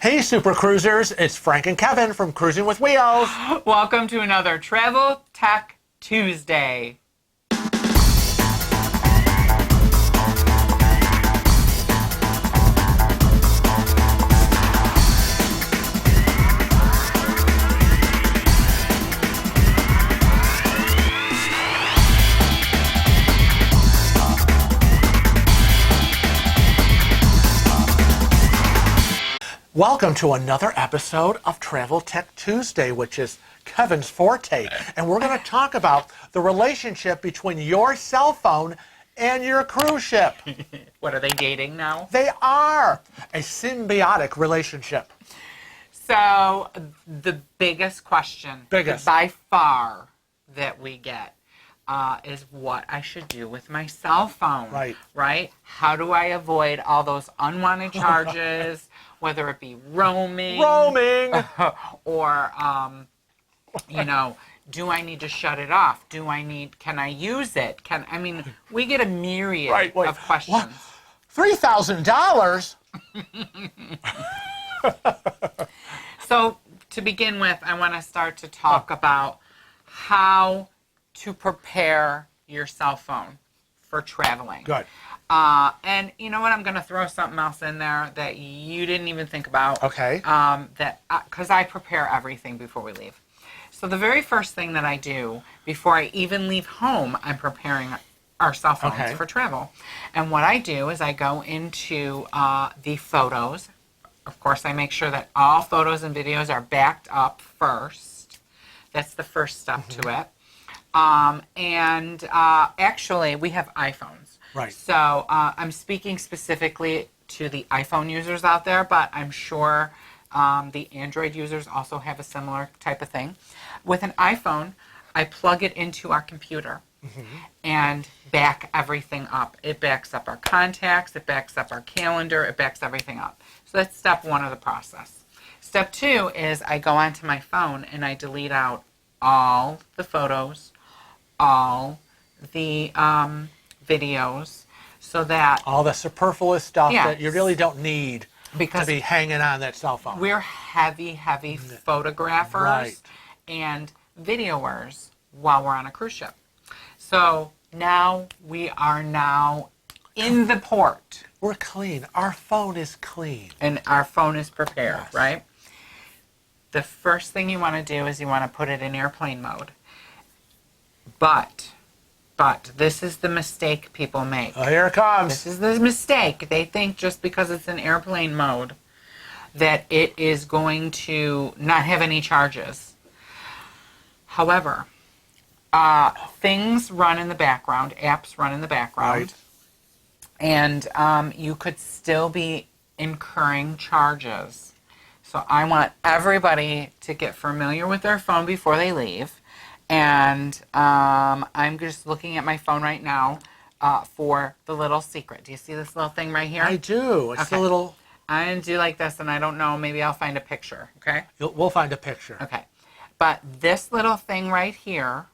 Hey, Super Cruisers, it's Frank and Kevin from Cruising with Wheels. Welcome to another Travel Tech Tuesday. Welcome to another episode of Travel Tech Tuesday, which is Kevin's forte. And we're going to talk about the relationship between your cell phone and your cruise ship. What, are they dating now? They are a symbiotic relationship. So, the biggest question by far that we get is what I should do with my cell phone. Right? How do I avoid all those unwanted charges, whether it be roaming. Or, do I need to shut it off? Can I use it? We get a myriad of questions. $3,000? So, to begin with, I want to start to talk about how to prepare your cell phone for traveling. Good. And you know what? I'm going to throw something else in there that you didn't even think about. Okay. Because I prepare everything before we leave. So the very first thing that I do before I even leave home, I'm preparing our cell phones for travel. And what I do is I go into the photos. Of course, I make sure that all photos and videos are backed up first. That's the first step to it. Actually, we have iPhones. Right. So I'm speaking specifically to the iPhone users out there, but I'm sure the Android users also have a similar type of thing. With an iPhone, I plug it into our computer and back everything up. It backs up our contacts, it backs up our calendar, it backs everything up. So that's step one of the process. Step two is I go onto my phone and I delete out all the photos, all the videos, so that all the superfluous stuff that you really don't need to be hanging on that cell phone. We're heavy photographers and videoers while we're on a cruise ship. So now we are in the port. We're clean. Our phone is clean. And our phone is prepared, right? The first thing you want to do is you want to put it in airplane mode. But this is the mistake people make. Oh, here it comes. This is the mistake. They think just because it's in airplane mode that it is going to not have any charges. However, things run in the background, apps run in the background, and you could still be incurring charges. So I want everybody to get familiar with their phone before they leave. And I'm just looking at my phone right now for the little secret. Do you see this little thing right here? I do. It's a little... I do like this, and I don't know. Maybe I'll find a picture, okay? We'll find a picture. Okay. But this little thing right here,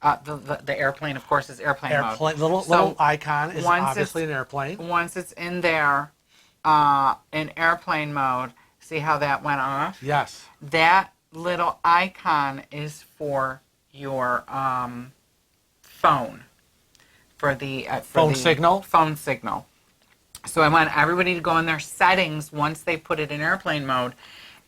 the airplane, of course, is airplane mode. Little icon is obviously an airplane. Once it's in there in airplane mode, see how that went off? Yes. That little icon is for your phone, for the phone signal. Phone signal. So I want everybody to go in their settings once they put it in airplane mode,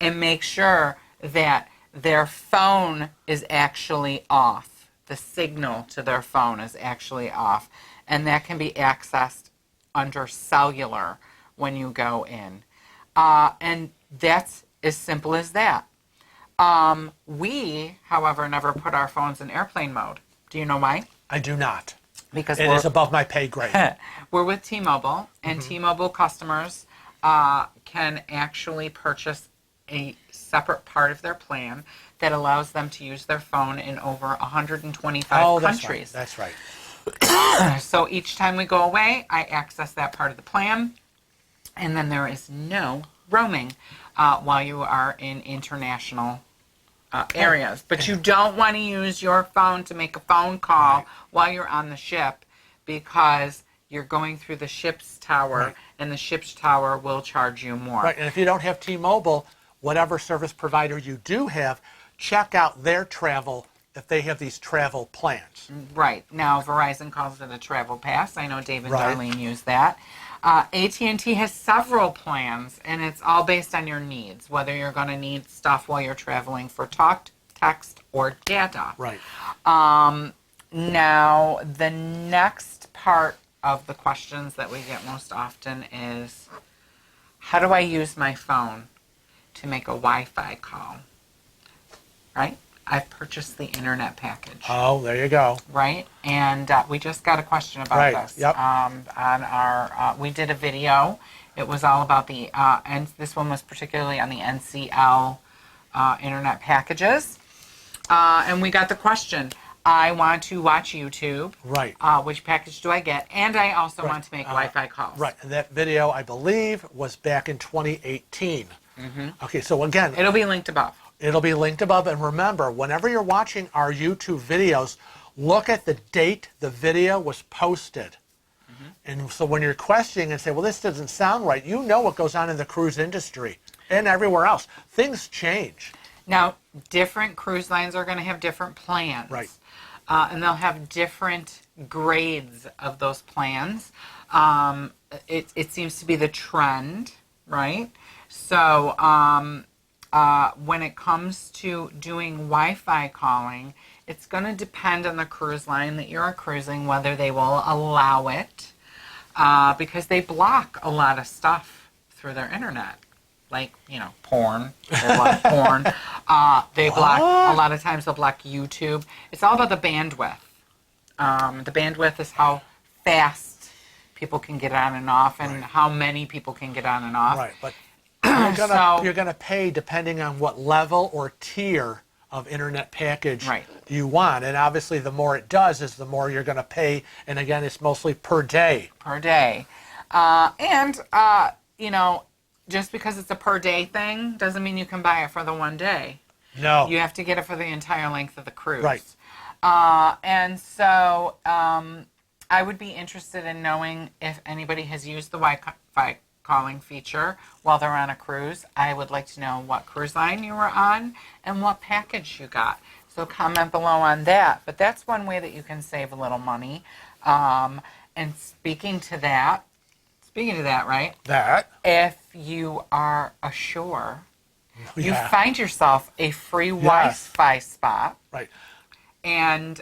and make sure that their phone is actually off. The signal to their phone is actually off, and that can be accessed under cellular when you go in, and that's as simple as that. We, however, never put our phones in airplane mode. Do you know why? I do not. Because it is above my pay grade. We're with T-Mobile, and T-Mobile customers can actually purchase a separate part of their plan that allows them to use their phone in over 125 countries. That's right. So each time we go away, I access that part of the plan, and then there is no roaming while you are in international areas. But you don't want to use your phone to make a phone call while you're on the ship, because you're going through the ship's tower and the ship's tower will charge you more. Right, and if you don't have T-Mobile, whatever service provider you do have, check out their travel if they have these travel plans. Right. Now, Verizon calls it a travel pass. I know Dave and Right. Darlene use that. AT&T has several plans, and it's all based on your needs, whether you're going to need stuff while you're traveling for talk, text, or data. Right. Now, the next part of the questions that we get most often is, how do I use my phone to make a Wi-Fi call? Right? I've purchased the internet package. Oh, there you go. Right? And we just got a question about Right, this. yep. On our, we did a video. It was all about the, and this one was particularly on the NCL internet packages. And we got the question, I want to watch YouTube. Right. Which package do I get? And I also want to make Wi-Fi calls. Right, and that video, I believe, was back in 2018. Okay, so again, It'll be linked above. it'll be linked above. And remember, whenever you're watching our YouTube videos, look at the date the video was posted. And so when you're questioning and say, well, this doesn't sound right, you know what goes on in the cruise industry and everywhere else. Things change. Now, different cruise lines are going to have different plans. Right. And they'll have different grades of those plans. It seems to be the trend, right? So when it comes to doing Wi-Fi calling, it's going to depend on the cruise line that you're cruising, whether they will allow it, because they block a lot of stuff through their internet. Like, you know, porn. They block porn. They block, a lot of times they'll block YouTube. It's all about the bandwidth. The bandwidth is how fast people can get on and off and how many people can get on and off. Right, but So- you're gonna pay depending on what level or tier of internet package Right. you want. And obviously the more it does is the more you're gonna pay. And again, it's mostly per day. Per day. You know, just because it's a per day thing doesn't mean you can buy it for the one day. No. You have to get it for the entire length of the cruise. Right. And so I would be interested in knowing if anybody has used the Wi-Fi calling feature while they're on a cruise. I would like to know what cruise line you were on and what package you got. So comment below on that. But that's one way that you can save a little money. And speaking to that, right? That. If you are ashore, you Yeah. find yourself a free Wi-Fi spot Right. and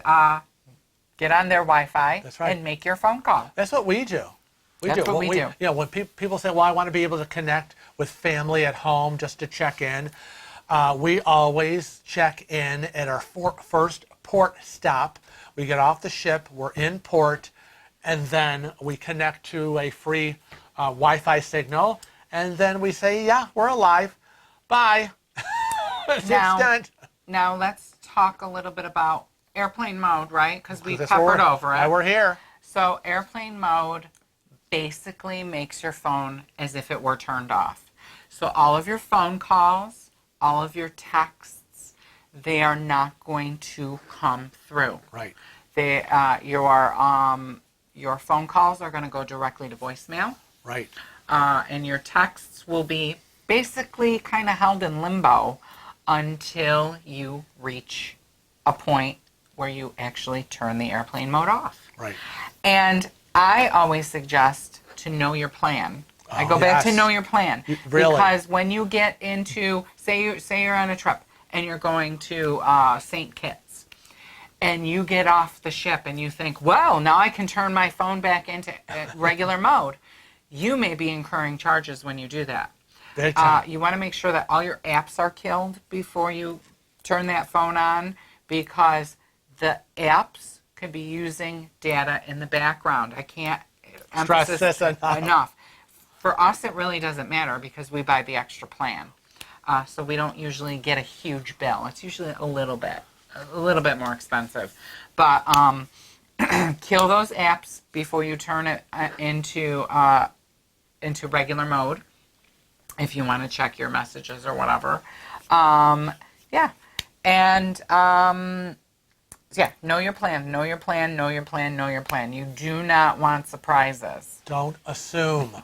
get on their Wi-Fi That's right. and make your phone call. That's what we do. That's what we do. You know, when people say, well, I want to be able to connect with family at home just to check in, we always check in at our first port stop. We get off the ship, we're in port, and then we connect to a free Wi-Fi signal, and then we say, yeah, we're alive. Bye. To the extent. Now let's talk a little bit about airplane mode, right? Because we That's covered why over it. we're here. So airplane mode basically makes your phone as if it were turned off. So all of your phone calls, all of your texts, they are not going to come through. Right. Your phone calls are going to go directly to voicemail, Right. and your texts will be basically kind of held in limbo until you reach a point where you actually turn the airplane mode off. Right. And I always suggest to know your plan. I go back to yes. know your plan. Really? Because when you get into, say you're on a trip and you're going to St. Kitts, and you get off the ship and you think, well, now I can turn my phone back into regular mode. You may be incurring charges when you do that. Big time. You want to make sure that all your apps are killed before you turn that phone on, because the apps could be using data in the background. I can't Stress emphasize this enough. For us, it really doesn't matter because we buy the extra plan. So we don't usually get a huge bill. It's usually a little bit more expensive. But kill those apps before you turn it into regular mode if you want to check your messages or whatever. Yeah. And yeah, know your plan, know your plan, know your plan, know your plan. You do not want surprises. Don't assume.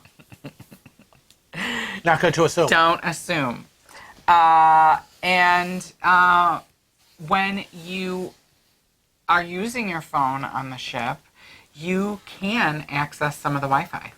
Not good to assume. Don't assume. When you are using your phone on the ship, you can access some of the Wi-Fi.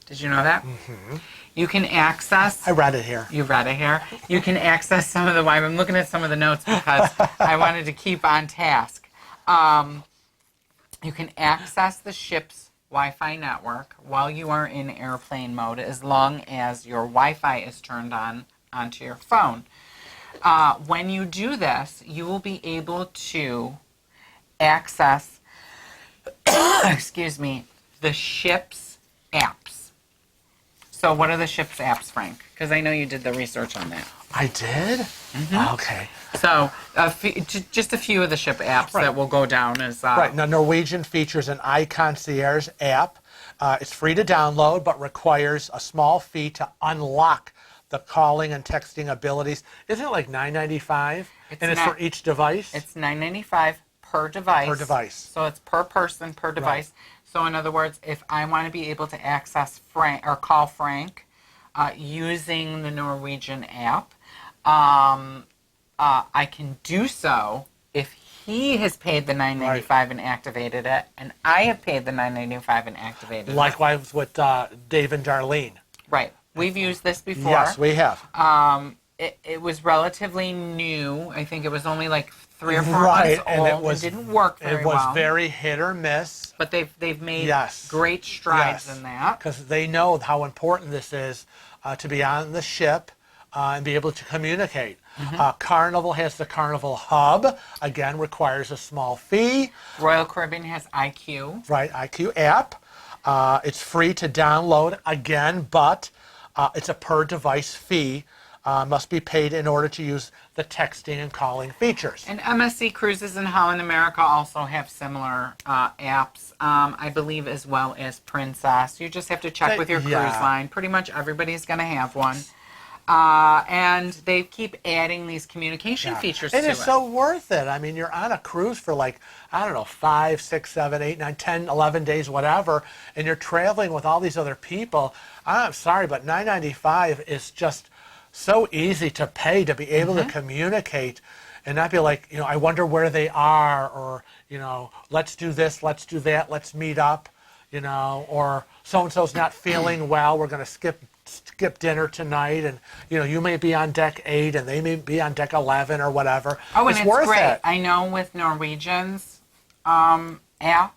Did you know that? Mm-hmm. You can access... I read it here. You read it here? You can access some of the Wi-Fi. I'm looking at some of the notes because I wanted to keep on task. You can access the ship's Wi-Fi network while you are in airplane mode as long as your Wi-Fi is turned on onto your phone. When you do this, you will be able to access, excuse me, the ship's apps. So what are the ship's apps, Frank? Because I know you did the research on that. I did? Mm-hmm. Okay. So just a few of the ship apps that will go down as... Right. Now, Norwegian features an iConcierge app. It's free to download, but requires a small fee to unlock the calling and texting abilities. Isn't it like $9.95? And it's for each device? It's $9.95 per device. Per device. So it's per person, per device. Right. So in other words, if I want to be able to access Frank or call Frank using the Norwegian app, I can do so if he has paid the $9.95 and activated it, and I have paid the $9.95 and activated it. Likewise with Dave and Darlene. Right. We've used this before. Yes, we have. It was relatively new. I think it was only like 3 or 4 months old. It didn't work very well. It was very hit or miss. But they've made great strides in that. Because they know how important this is to be on the ship and be able to communicate. Mm-hmm. Carnival has the Carnival Hub. Again, requires a small fee. Royal Caribbean has IQ. Right, IQ app. It's free to download, again, but it's a per-device fee. Must be paid in order to use the texting and calling features. And MSC Cruises in Holland America also have similar apps, I believe, as well as Princess. You just have to check with your cruise line. Pretty much everybody's going to have one. And they keep adding these communication features to it. And it's so worth it. I mean, you're on a cruise for like, I don't know, 5, 6, 7, 8, 9, 10, 11 days, whatever, and you're traveling with all these other people. I'm sorry, but $9.95 is just so easy to pay to be able to communicate and not be like, I wonder where they are, or, let's do this, let's do that, let's meet up, or so-and-so's not feeling well, we're going to skip dinner tonight, and you may be on deck 8 and they may be on deck 11 or whatever. Oh, and it's worth great. I know with Norwegian's app,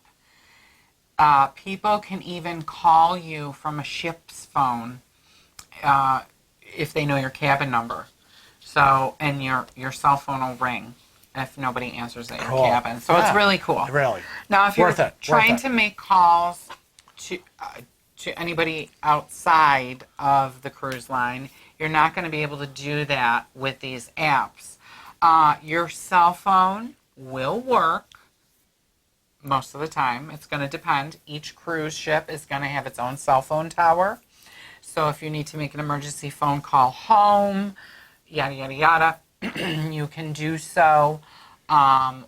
people can even call you from a ship's phone if they know your cabin number. So, and your cell phone will ring if nobody answers at your cabin. So it's really cool. Really. Now, if you're trying to make calls to anybody outside of the cruise line, you're not going to be able to do that with these apps. Your cell phone will work most of the time. It's going to depend. Each cruise ship is going to have its own cell phone tower. So if you need to make an emergency phone call home, yada, yada, yada, you can do so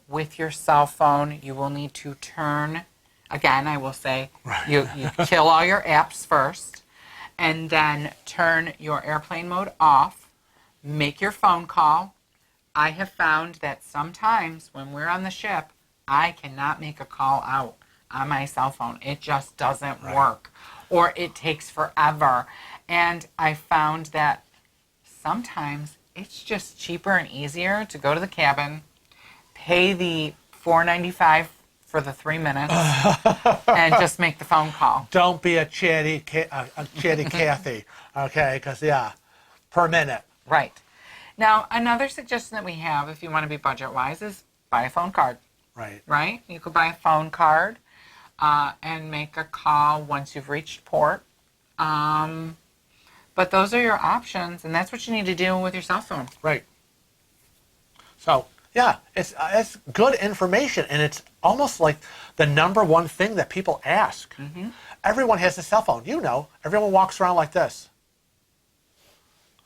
with your cell phone. You will need to turn... Again, I will say, you kill all your apps first, and then turn your airplane mode off, make your phone call. I have found that sometimes when we're on the ship, I cannot make a call out on my cell phone. It just doesn't work, or it takes forever. And I found that sometimes it's just cheaper and easier to go to the cabin, pay the $4.95 for the 3 minutes, and just make the phone call. Don't be a chatty Cathy, okay? Because, per minute. Right. Now, another suggestion that we have, if you want to be budget-wise, is buy a phone card. Right. Right? You could buy a phone card and make a call once you've reached port. But those are your options, and that's what you need to do with your cell phone. Right. So... yeah, it's good information, and it's almost like the number one thing that people ask. Mm-hmm. Everyone has a cell phone. Everyone walks around like this.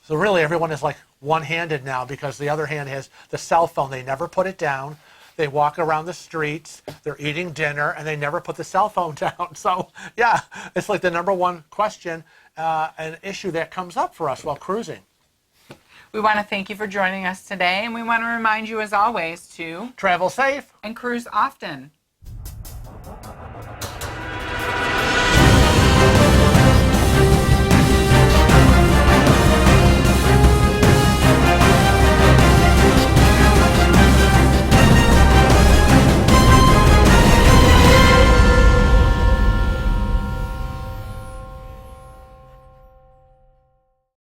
So really, everyone is like one-handed now because the other hand has the cell phone. They never put it down. They walk around the streets. They're eating dinner, and they never put the cell phone down. So, yeah, it's like the number one question, an issue that comes up for us while cruising. We want to thank you for joining us today, and we want to remind you, as always, to Travel safe. and cruise often.